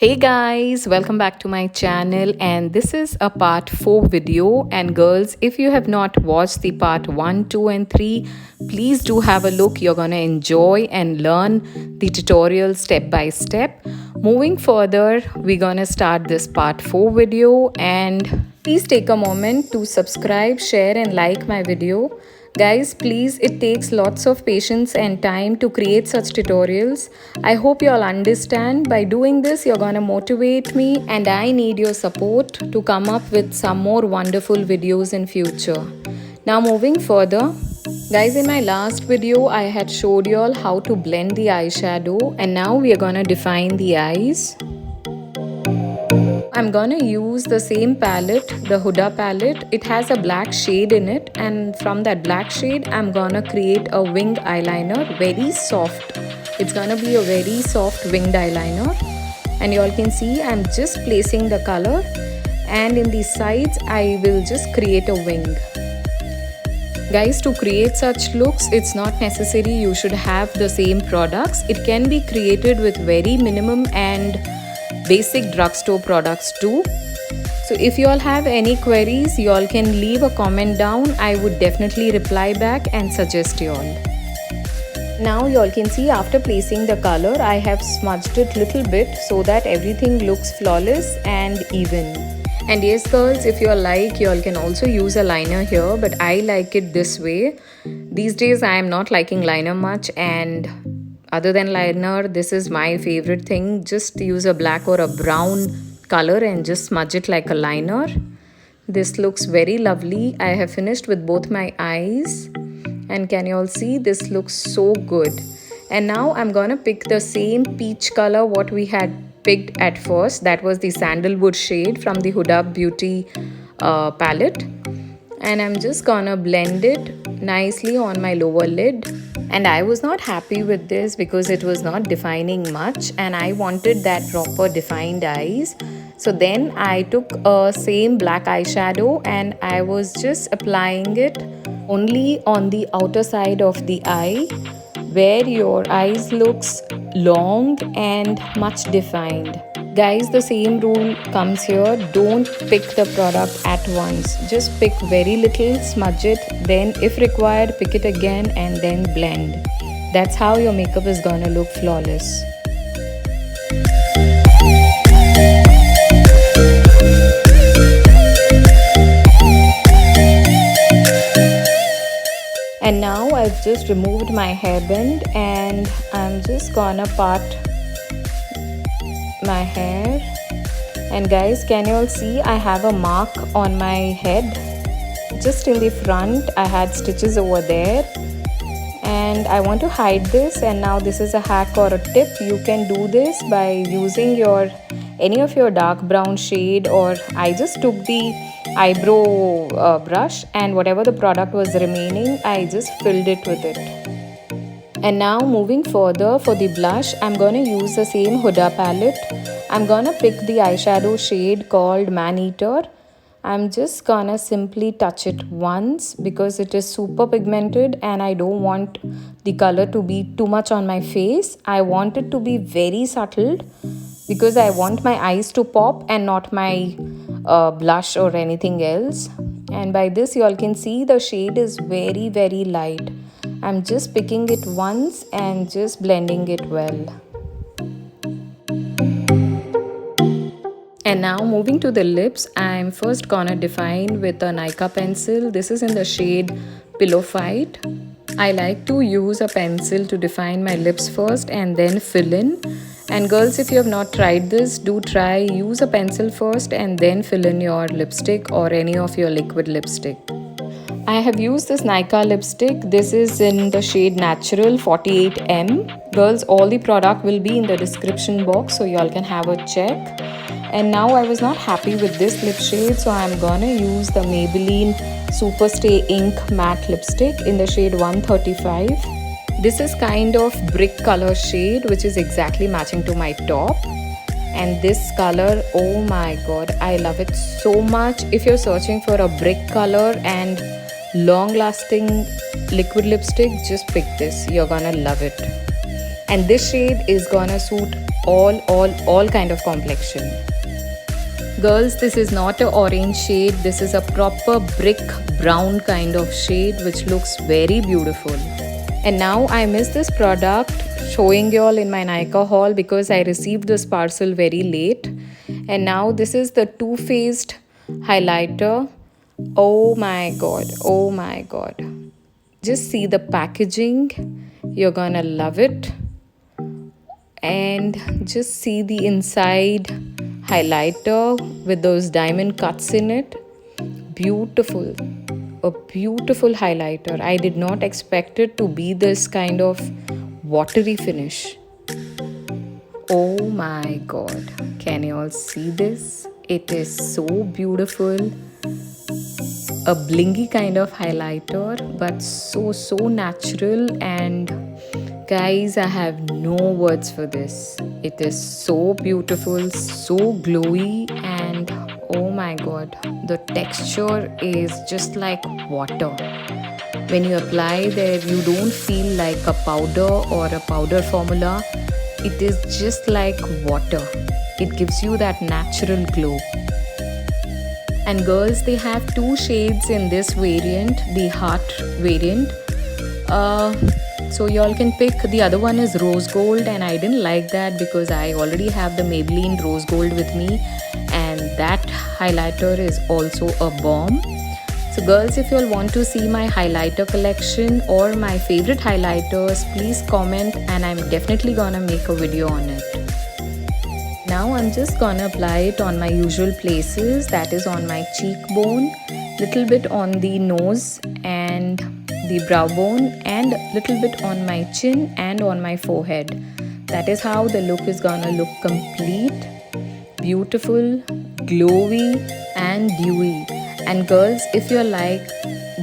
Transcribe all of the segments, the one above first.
Hey guys, welcome back to my channel, and this is a part 4 video. And girls, if you have not watched the part 1, 2 and 3, please do have a look. You're going to enjoy and learn the tutorial step by step. Moving further, we're going to start this part 4 video, and please take a moment to subscribe, share and like my video. Guys, please, it takes lots of patience and time to create such tutorials. I hope you all understand. By doing this, you're gonna motivate me, and I need your support to come up with some more wonderful videos in future. Now moving further, guys, in my last video, I had showed you all how to blend the eyeshadow, and now we are gonna define the eyes. I'm gonna use the same palette, the Huda palette. It has a black shade in it, and from that black shade I'm gonna create a winged eyeliner, very soft. It's gonna be a very soft winged eyeliner, and you all can see I'm just placing the color, and in the sides I will just create a wing. Guys, to create such looks, it's not necessary you should have the same products. It can be created with very minimum and basic drugstore products too. So if you all have any queries, you all can leave a comment down. I would definitely reply back and suggest you all. Now you all can see after placing the color, I have smudged it little bit so that everything looks flawless and even. And yes girls, if you all like, you all can also use a liner here, but I like it this way. These days I am not liking liner much, and other than liner, this is my favorite thing. Just use a black or a brown color and just smudge it like a liner. This looks very lovely. I have finished with both my eyes, and can you all see, this looks so good. And now I'm gonna pick the same peach color what we had picked at first. That was the sandalwood shade from the Huda Beauty palette, and I'm just gonna blend it nicely on my lower lid. And I was not happy with this because it was not defining much, and I wanted that proper defined eyes. So then I took a same black eyeshadow and I was just applying it only on the outer side of the eye, where your eyes looks long and much defined. Guys, the same rule comes here. Don't pick the product at once. Just pick very little, smudge it, then if required pick it again and then blend. That's how your makeup is gonna look flawless. And now I've just removed my hairband, and I'm just gonna part my hair. And guys, can you all see I have a mark on my head? Just in the front I had stitches over there, and I want to hide this. And now this is a hack or a tip. You can do this by using any of your dark brown shade, or I just took the eyebrow brush, and whatever the product was remaining, I just filled it with it. And now moving further, for the blush, I'm gonna use the same Huda palette. I'm gonna pick the eyeshadow shade called Man Eater. I'm just gonna simply touch it once because it is super pigmented and I don't want the color to be too much on my face. I want it to be very subtle because I want my eyes to pop and not my blush or anything else. And by this you all can see the shade is very light. I'm just picking it once and just blending it well. And now moving to the lips, I'm first gonna define with a Nika pencil. This is in the shade Pillow Fight. I like to use a pencil to define my lips first and then fill in. And girls, if you have not tried this, do try. Use a pencil first and then fill in your lipstick or any of your liquid lipstick. I have used this Nika lipstick. This is in the shade Natural 48M. Girls, all the product will be in the description box, so y'all can have a check. And now I was not happy with this lip shade, so I'm gonna use the Maybelline Superstay Ink Matte Lipstick in the shade 135. This is kind of brick color shade, which is exactly matching to my top. And this color, oh my god, I love it so much. If you're searching for a brick color and long lasting liquid lipstick, just pick this. You're gonna love it. And this shade is gonna suit all kind of complexion. Girls, this is not a orange shade. This is a proper brick brown kind of shade which looks very beautiful. And now I miss this product showing you all in my Nykaa haul because I received this parcel very late. And now this is the Too Faced highlighter. Oh my god, oh my god. Just see the packaging. You're gonna love it. And just see the inside highlighter with those diamond cuts in it. Beautiful. A beautiful highlighter. I did not expect it to be this kind of watery finish. Oh my god. Can you all see this? It is so beautiful. A blingy kind of highlighter, but so natural. And guys, I have no words for this. It is so beautiful, so glowy, and oh my god, the texture is just like water. When you apply there, you don't feel like a powder or a powder formula. It is just like water. It gives you that natural glow. And girls, they have 2 shades in this variant, the heart variant. So y'all can pick. The other one is rose gold, and I didn't like that because I already have the Maybelline rose gold with me, and that highlighter is also a bomb. So girls, if you all want to see my highlighter collection or my favorite highlighters, please comment and I'm definitely gonna make a video on it. Now I'm just gonna apply it on my usual places, that is on my cheekbone, little bit on the nose and the brow bone, and little bit on my chin and on my forehead. That is how the look is gonna look complete, beautiful, glowy and dewy. And girls, if you're like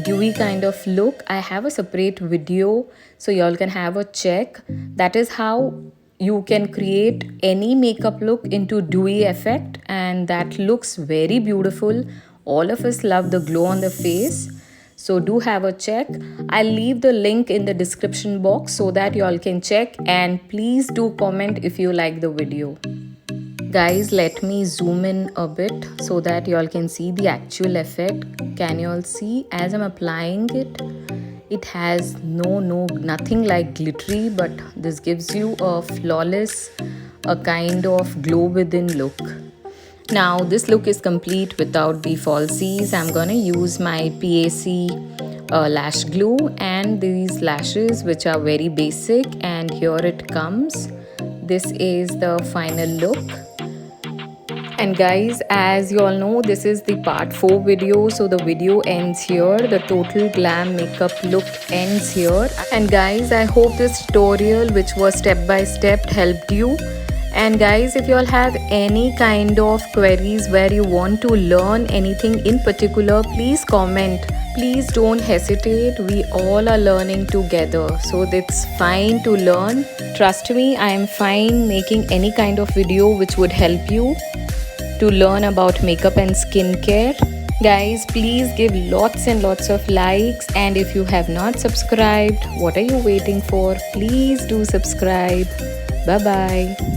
dewy kind of look, I have a separate video so y'all can have a check. That is how you can create any makeup look into dewy effect, and that looks very beautiful. All of us love the glow on the face, so do have a check. I'll leave the link in the description box so that y'all can check, and please do comment if you like the video. Guys, let me zoom in a bit so that y'all can see the actual effect. Can you all see as I'm applying it? It has nothing like glittery, but this gives you a flawless, a kind of glow within look. Now this look is complete without the falsies. I'm gonna use my PAC lash glue and these lashes, which are very basic, and here it comes. This is the final look. And guys, as you all know, this is the part 4 video, so the video ends here. The total glam makeup look ends here. And guys, I hope this tutorial, which was step by step, helped you. And guys, if you all have any kind of queries where you want to learn anything in particular, please comment. Please don't hesitate. We all are learning together, so it's fine to learn. Trust me, I am fine making any kind of video which would help you to learn about makeup and skincare. Guys, please give lots and lots of likes, and if you have not subscribed, what are you waiting for? Please do subscribe. Bye bye.